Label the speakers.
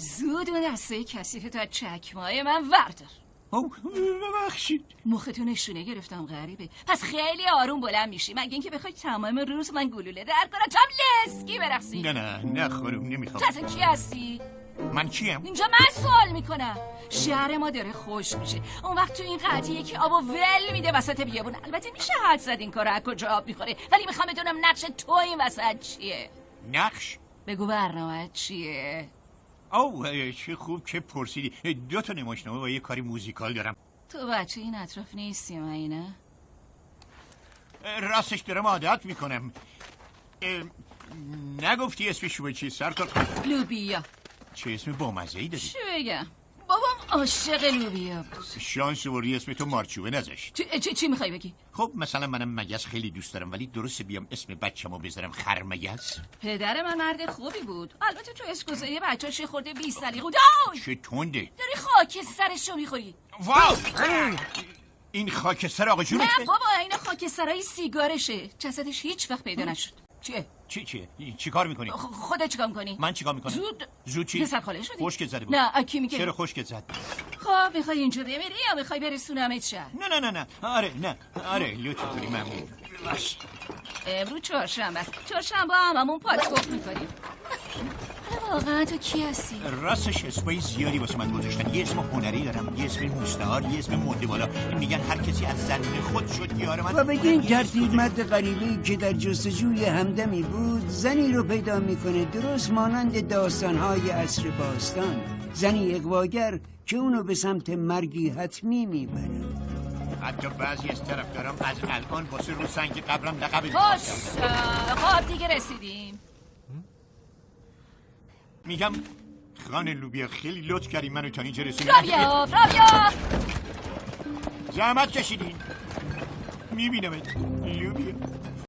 Speaker 1: زود اون دسته کثیف تا چکمای من وردار.
Speaker 2: ببخشید.
Speaker 1: مختو نشونه گرفتم غریبه. پس خیلی آروم بلند میشی مگه اینکه بخوای تمام روز من گلوله در کنم تا لسکی برقصی.
Speaker 2: نه خانم نمیخوام.
Speaker 1: تو اصلا کی هستی؟
Speaker 2: من چیم؟
Speaker 1: اینجا من سوال میکنم. شهر ما داره خوش میشه، اون وقت تو این قضیه که آبو ول میده وسط بیابون. البته میشه حد زد این کارو از کجا آب میخوره، ولی میخوام بدونم نقش تو این وسط چیه.
Speaker 2: نقش؟
Speaker 1: بگو برنامه چیه؟
Speaker 2: چه خوب که پرسیدی. 2 تا نمایشنامه با یه کاری موزیکال دارم.
Speaker 1: تو بچه این اطراف نیستی نه؟
Speaker 2: راستش دارم عادت میکنم. نگفتی اسمش رو چیه سرکار؟
Speaker 1: لوبیا.
Speaker 2: چه اسم بامزه‌ای داری؟
Speaker 1: چی بگم؟ بابام عاشق لوبیا بود.
Speaker 2: شانس وری اسم تو مارچوبه نذاشت.
Speaker 1: چی میخوای بگی؟
Speaker 2: خب مثلا منم مگس خیلی دوست دارم، ولی درسته بیام اسم بچه‌مو بذارم خرمگس؟
Speaker 1: پدر من مرد خوبی بود. البته تو اسکوزه بچه‌ش خورده 20 سالی بود.
Speaker 2: چه تنده.
Speaker 1: داری خاکسترشو میخوری.
Speaker 2: واو! این خاکستر آقا جونه؟
Speaker 1: نه بابا این خاکسترای سیگارشه. جسدش هیچ وقت پیدا نشد. چیه؟
Speaker 2: چی کار میکنی؟
Speaker 1: خودت چیکار میکنی؟
Speaker 2: من چیکار میکنم؟ زود چی؟
Speaker 1: پسر خاله شدی؟
Speaker 2: خشکت زده بود.
Speaker 1: نه کی میگه؟
Speaker 2: چرا خشکت زد؟
Speaker 1: خب میخوای اینجا بمیری یا میخوای برسونمت شهر؟
Speaker 2: نه آره لطف کنی ممنون.
Speaker 1: امروز چهارشنبه است. چهارشنبه هممون پاتوق میکنیم. واقعا تو کی هستی؟
Speaker 2: راستش اسمای زیادی واسه من گذاشتن. یه اسم هنری دارم، یه اسم مستعار، یه اسم مورد بالا. میگن هر کسی از زمین خود شد یار من.
Speaker 3: و بگین ترتیب مرد غریبه‌ای که در جستجوی همدمی بود زنی رو پیدا میکنه درست مانند داستانهای عصر باستان. زنی اغواگر که اونو به سمت مرگی حتمی میبره.
Speaker 2: حتی بعضی از طرفدارم از الان واسه رو سنگ قبرم لقب
Speaker 1: خب دیگه رسیدیم.
Speaker 2: میگم خانم لوبیا خیلی لطف کردی منو تا اینجا رسوندی.
Speaker 1: رابیا
Speaker 2: زحمت کشیدین. میبینم لوبیا.